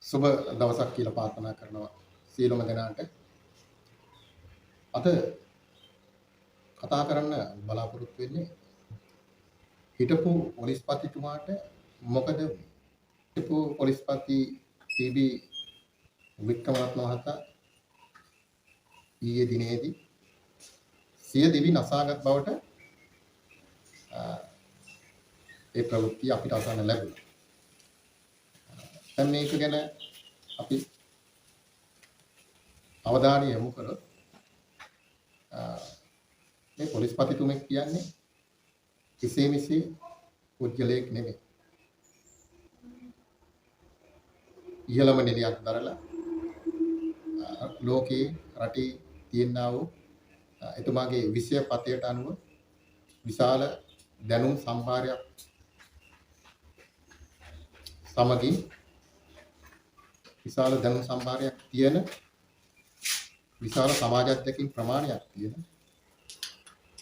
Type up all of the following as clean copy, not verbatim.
සුබ දවසක් කියලා ප්‍රාර්ථනා කරනවා සියලුම දෙනාට. අද කතා කරන්න බලාපොරොත්තු වෙන්නේ හිටපු පොලිස්පතිතුමාට මොකද වුනේ? හිටපු පොලිස්පති පී.බී. වික්‍රමරත්න මහතා ඊයේ දිනේදී සිය දිවි නසාගත් බවට ඒ ප්‍රවෘත්ති අපිට අසන්න ලැබුණා. දැන් මේක ගැන අපි අවධානය යොමු කළොත් මේ පොලිස්පතිතුමෙක් කියන්නේ කිසිම මෙසේ පුද්ගලයෙක් නෙමෙයි. ඉහළම නිලයක් දරලා ලෝකේ රටේ තියෙනා වූ එතුමාගේ විෂය පතයට අනුව විශාල දැනුම් සම්භාරයක් සමගින් විශාල දැනුම් සම්භාරයක් තියෙන විශාල සමාජ අධ්‍යක්ෂින් ප්‍රමාණයක් තියෙන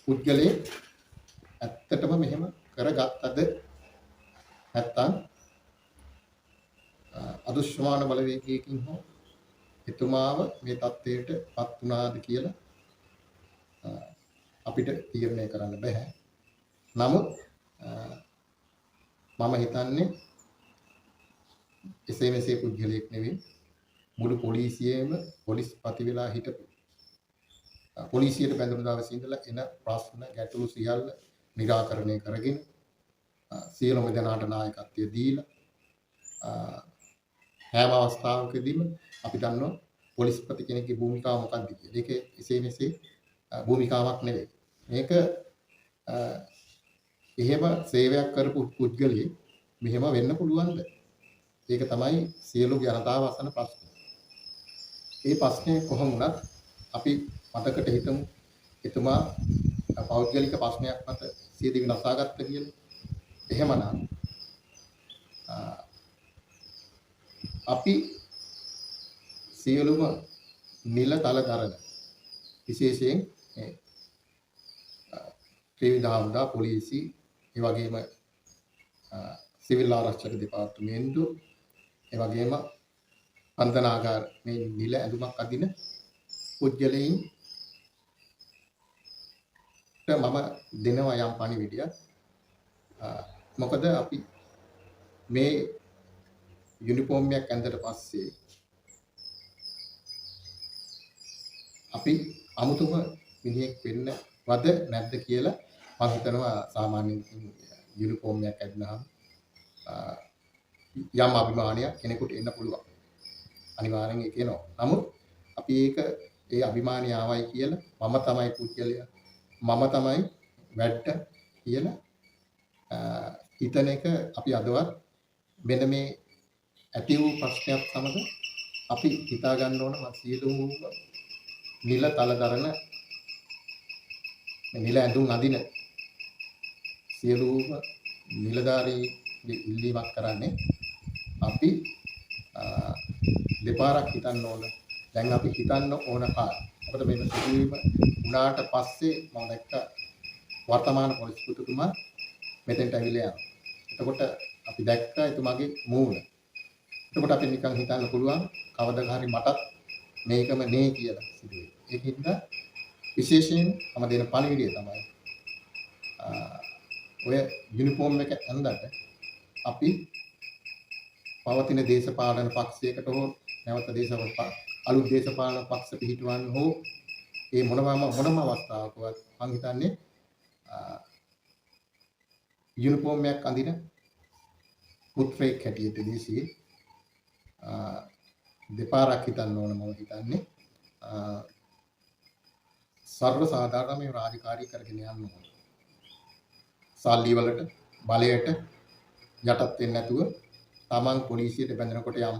පුද්ගලයෙක් ඇත්තටම මෙහෙම කරගත්තද නැත්නම් අදුෂ්මාන බලවේගයකින් හෝ එතුමාව මේ තත්ත්වයට පත් වුණාද කියලා අපිට තීරණය කරන්න බෑ. නමුත් මම හිතන්නේ එසේ මෙසේ පුද්ගලයෙක් නෙවෙයි මුළු පොලිසියෙම පොලිස්පති වෙලා හිටපු පොලිසියට බැඳුණු දවසේ ඉඳලා එන ප්‍රශ්න ගැටලු සියල්ල निराකරණය කරගෙන සියලුම දෙනාට නායකත්වය දීලා හැම අවස්ථාවකදීම අපි දන්නවා පොලිස්පති කෙනෙක්ගේ භූමිකාව මොකක්ද කියලා. ඒක එසේ මෙසේ භූමිකාවක් නෙවෙයි. මේක එහෙම සේවයක් කරපු පුද්ගලයෙක් මෙහෙම වෙන්න පුළුවන්ද? ඒක තමයි සියලු ජනතාව අසන ප්‍රශ්න. මේ ප්‍රශ්නේ කොහොම වුණත් අපි මතකට හිතමු එතුමා පෞද්ගලික ප්‍රශ්නයක් මත සිය දිවි නසාගත්ත කියලා. එහෙමනම් අපි සියලුම නිලතල දරන විශේෂයෙන් ත්‍රිවිධ හමුදා පොලිසිය ඒ වගේම සිවිල් ආරක්ෂක දෙපාර්තමේන්තුව ඒ වගේම බන්ධනාගාර මේ නිල ඇඳුමක් අදින පුද්ගලයන් මම දෙනවා යම් පණිවිඩයක්. මොකද අපි මේ යුනිෆෝම් එකක් ඇඳලා පස්සේ අපි අමුතුම මිනිහෙක් වෙන්න වද නැද්ද කියලා මම හිතනවා. සාමාන්‍ය යුනිෆෝම් එකක් ඇඳනහම යම් අභිමානයක් කෙනෙකුට එන්න පුළුවන්. අනිවාර්යෙන් ඒක එනවා. නමුත් අපි ඒ අභිමානය ආවයි කියලා මම තමයි පුද්ගලයා මම තමයි වැඩ කියලා හිතන එක අපි අදවත් මෙන්න මේ ඇති වූ ප්‍රශ්නයක් සමග අපි හිතා ගන්න ඕන සියලුම නිල තලදරන නිල ඇඳුම් අඳින සියලුම නිලධාරී ඉල්ලීමක් කරන්නේ අපි දෙපාරක් හිතන්න ඕන. දැන් අපි හිතන්න ඕන මොකද මේ සිදුවීම වුණාට පස්සේ මම දැක්ක වර්තමාන පොලිස්පතිතුමා මෙතෙන්ට ඇවිල්ලා යනවා. එතකොට අපි දැක්කා එතුමාගේ මූණ. එතකොට අපි නිකන් හිතන්න පුළුවන් කවදා හරි මටත් මේකම නේ කියලා සිදුවේ. ඒකින්ද විශේෂයෙන් මම දෙන පණිවිඩය තමයි ඔය යුනිෆෝම් එක ඇඳලා අපි පවතින දේශපාලන පක්ෂයකට හෝ නැවත අලුත් දේශපාලන පක්ෂ පිහිටවන්න හෝ ඒ මොනම අවස්ථාවකවත් මම හිතන්නේ යුනිෆෝම් එකක් අඳින පුත්‍රයෙක් හැටියට දේශයේ දෙපාරක් හිතන්න ඕන. මම හිතන්නේ සර්ව සාධාරණ මේ රාජකාරී කරගෙන යන්න ඕන. සල්ලි වලට බලයට යටත් වෙන්නේ නැතුව තමන් පොලිසියට බැඳෙනකොට යම්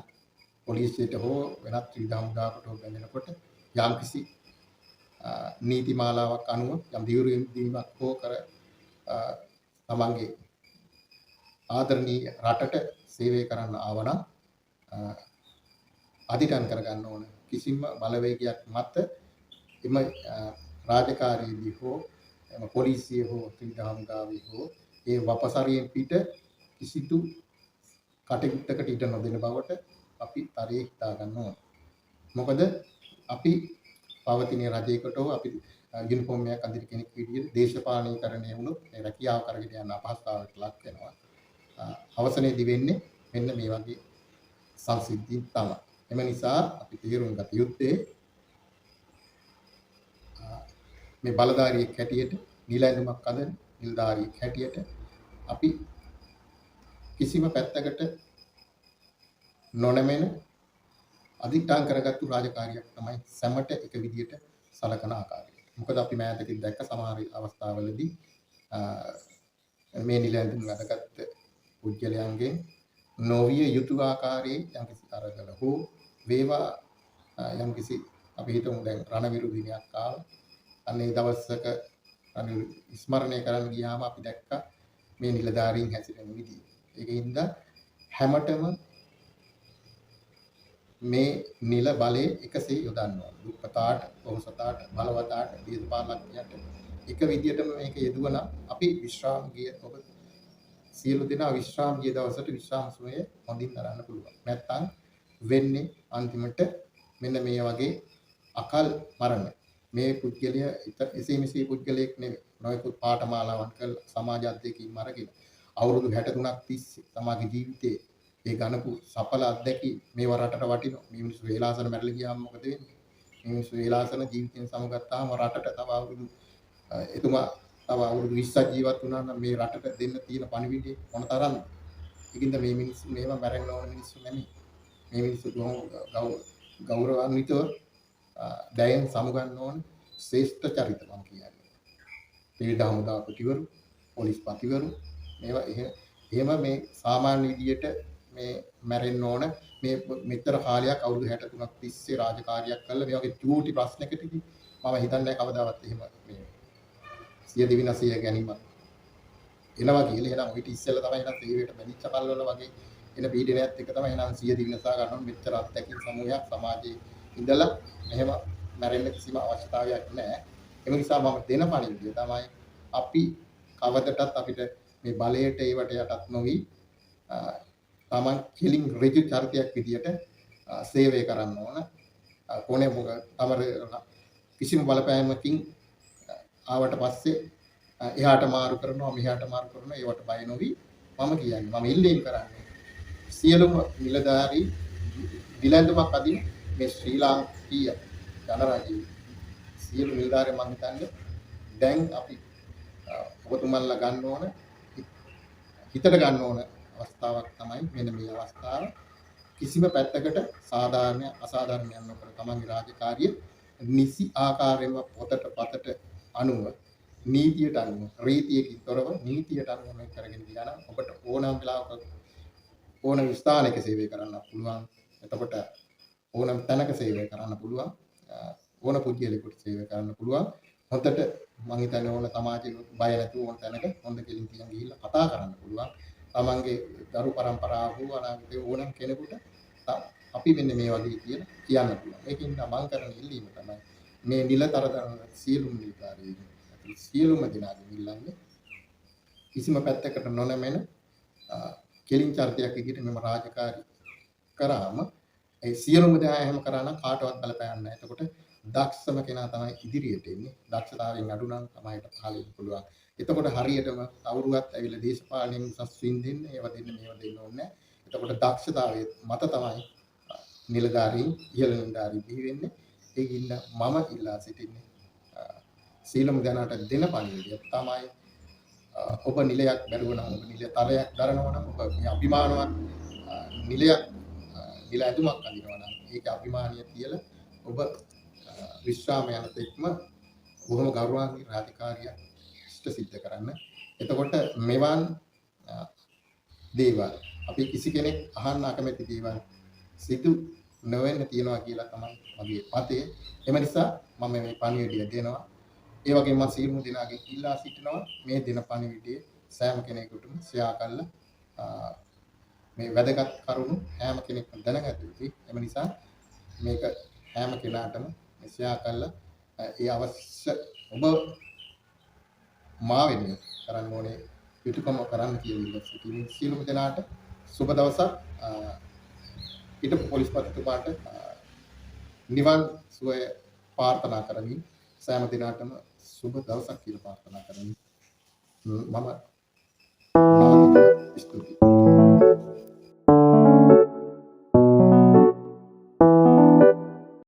පොලිසියට හෝ වෙනත් ත්‍රිවිධ හමුදාවකට හෝ බැඳෙනකොට යම් කිසි නීති මාලාවක් අනුව යම් දියුණුවීමක් හෝ කර තමන්ගේ ආදරණීය රටට සේවය කරන්න ආවනම් අධිටන් කරගන්න ඕන. කිසිම බලවේගයක් මත එම රාජකාරියේදී හෝ එම පොලිසිය හෝ ත්‍රිවිධ හමුදාවේ හෝ ඒ වපසරියෙන් පිට කිසිදු කටයුත්තකට ඉඩ නොදෙන බවට අපි තරයේ හිතා ගන්න ඕන. මොකද අපි පවතින රජයකට අපි යුනිෆෝම් එකක් අඳින කෙනෙක් විදිහට දේශපාලනීකරණය වුණොත් මේ රැකියාව කරගෙන යන අපහසුතාවයට ලක් වෙනවා. අවසනයේදී වෙන්නේ මෙන්න මේ වගේ සංසිද්ධි තමයි. එම නිසා අපි තීරුම් ගත යුත්තේ මේ බලධාරියෙක් හැටියට නිල ඇඳුමක් අඳින නිලධාරියෙක් හැටියට අපි කිසිම පැත්තකට නොනැමෙන අධිෂ්ඨාන කරගත්තු රාජකාරියක් තමයි සැමට එක විදියට සලකන ආකාරය. මොකද අපි මෑතකින් දැක්ක සමහර අවස්ථාවලදී මේ නිල ඇඳුම් අඳගත් පුද්ගලයන්ගෙන් නොවිය යුතු ආකාරයේ යම්කිසි අරගල හෝ වේවා යම්කිසි අපි හිතමු දැන් රණවිරු දිනයක් ආවා. අනේ දවසක ස්මරණය කරන්න ගියාම අපි දැක්කා මේ නිලධාරීන් හැසිරෙන විදිය. ඒකින්ද හැමතෙම මේ නිල බලයේ එකසේ යොදන්න ඕන. දුප්පතාට, පොහොසතාට, බලවතාට, දේශපාලනඥයට එක විදියටම මේක යෙදුවනම් අපි විශ්‍රාම ගිය ඔබ සියලු දෙනා විශ්‍රාම ගිය දවසට විශ්‍රාම සමය හොඳින් කරන්න පුළුවන්. නැත්තම් වෙන්නේ අන්තිමට මෙන්න මේ වගේ අකල් මරණ. මේ පුද්ගලයා එසේ මෙසේ පුද්ගලයෙක් නෙවෙයි. නොයෙකුත් පාඨමාලාවන් කළ සමාජ අධ්‍යක්ෂකින් මරගෙන අවුරුදු 63ක් තිස්සේ තමාගේ ජීවිතේ ඒ ගණපු සඵල අත්දැකීම් මේවා රටට වටිනවා. මේ මිනිස්සු වේලාසන මැරලා ගියාම මොකද වෙන්නේ? මේ මිනිස්සු වේලාසන ජීවිතෙන් සමගත්තාම රටට තව අවුරුදු එතුමා තව අවුරුදු 20ක් ජීවත් වුණා නම් මේ රටට දෙන්න තියෙන පණිවිඩය මොන තරම්ද? ඒකින්ද මේ මිනිස්සු මේවා මැරෙන්න ඕන මිනිස්සු නෙමෙයි. මේ මිනිස්සු ගෞරවාන්විතව දයෙන් සමුගන්න ඕන ශ්‍රේෂ්ඨ චරිත මම කියන්නේ. ත්‍රිවිධ හමුදාපතිවරු, පොලිස් පතිවරු මේවා එහෙම මේ සාමාන්‍ය විදියට මේ මැරෙන්න ඕන මේ මෙතර කාලයක් අවුරුදු 63ක් තිස්සේ රාජකාරියක් කළා මේ වගේ චූටි ප්‍රශ්නකටදී මම හිතන්නේ කවදාවත් එහෙම මේ සිය දිවිනසය ගැනීම එනවා කියලා. එහෙනම් ඊට ඉස්සෙල්ලා තමයි එහෙනම් තේරෙට බැඳිච්ච කල්වල වගේ එන පීඩනයත් එක තමයි එහෙනම් සිය දිවිනසා ගන්න මෙච්චර අත්දැකීම් සමූහයක් සමාජයේ ඉඳලා එහෙම මැරෙන්න කිසිම අවශ්‍යතාවයක් නැහැ. ඒ නිසා මම දෙන පණිවිඩය තමයි අපි කවදටත් අපිට මේ බලයට ඒවට යටත් නොවි තමන් කෙලින් ඍජු චරිතයක් විදියට සේවය කරන්න ඕන. කොනේ මොකද තමර කිසිම බලපෑමකින් ආවට පස්සේ එහාට මාරු කරනවා මෙහාට මාරු කරනවා ඒවට බය නොවි මම කියන්නේ මම ඉල්ලීම් කරන්නේ සියලුම නිලධාරී විලඳුමක් අදින මේ ශ්‍රී ලාංකීය ජනරජයේ සියලු නිලධාරීන් මම හිතන්නේ දැන් අපි ඔබතුමන්ලා ගන්න ඕන හිතට ගන්න ඕන අවස්ථාවක් තමයි මෙන්න මේ අවස්ථාව. කිසිම පැත්තකට සාධාරණ අසාධාරණයක් නොකර තමන්ගේ රාජකාරිය නිසි ආකාරයෙන්ම පොතට අනුව නීතියට අනුව රීතියකින් තොරව නීතියට අනුව මේ කරගෙන ගියා නම් ඔබට ඕනම වෙලාවක ඕනම ස්ථානයක සේවය කරන්න පුළුවන්. එතකොට ඕනම තැනක සේවය කරන්න පුළුවන්. ඕන පුද්ගලයෙකුට සේවය කරන්න පුළුවන්. හොඳට මම හිතන්නේ ඕන සමාජයේ බය නැතුව ඕන තැනක හොඳ කෙලින් තියන් ගිහිල්ලා කතා කරන්න පුළුවන්. තමන්ගේ දරු පරම්පරාව හෝ අනාගතේ ඕනම කෙනෙකුට අපි මෙන්න මේ වගේ කියලා කියන්න පුළුවන්. ඒකින් මම කරන ඉල්ලීම තමයි මේ නිලතරදරන සියලුම නිලධාරීන් සියලුම දෙනාගේ ඉල්ලන්නේ කිසිම පැත්තකට නොනැමෙන කෙලින් චරිතයක් විදිහට මෙම රාජකාරී කරාම ඒ සියලුම දෙනා එහෙම කරා නම් කාටවත් බලපෑම් නැහැ. එතකොට දක්ෂම කෙනා තමයි ඉදිරියට එන්නේ. දක්ෂතාවයෙන් අඩු නම් තමයි පහළ වෙන්න පුළුවන්. එතකොට හරියටම කවුරුවත් ඇවිල්ලා දේශපාලනයෙන් උසස් වින්දින්න ඒව දෙන්න මේව දෙන්න ඕනේ නැහැ. එතකොට දක්ෂතාවයේ මත තමයි නිලධාරීන් ඉහළ නිලධාරීන් බිහි වෙන්නේ. ඒකින්ද මම ඉල්ලා සිටින්නේ සීලම දැනට දෙන පණිවිඩය තමයි ඔබ නිලයක් බැලුවා නම් ඔබ නිල තරයක් දරනවා නම් ඔබ මේ අභිමානවත් නිලයක් නිල ඇඳුමක් අඳිනවා නම් ඒක අභිමානිය කියලා ඔබ විශ්‍රාම යන තෙක්ම බොහොම ගෞරවාන්විත රාජකාරියක් ඉෂ්ට සිද්ධ කරන්න. එතකොට මෙවන් දේවල් අපි කිසි කෙනෙක් අහන්න අකමැති දේවල් සිදු නොවෙන්න තියනවා කියලා තමයි මගේ මතය. එම නිසා මම මේ පණිවිඩය දෙනවා. ඒ වගේම මම සියලුම දෙනාගෙන් ඉල්ලා සිටිනවා මේ දෙන පණිවිඩය සෑම කෙනෙකුටම ෂෙයා කරලා මේ වැදගත් කරුණු හැම කෙනෙක්ම දැනගත යුතුයි. එම නිසා මේක හැම කෙනාටම ෂෙයා කරලා ඒ අවශ්‍ය ඔබ මා වෙන්නේ කරන්න ඕනේ යුතුයකම කරන්න කියලා සිටින සියලුම දෙනාට සුබ දවසක්. හිටපු පොලිස්පතිතුමාට නිවන් සුවය ප්‍රාර්ථනා කරමින් සෑම දිනකටම සුබ දවසක් කියලා ප්‍රාර්ථනා කරමින් මම ස්තුතියි.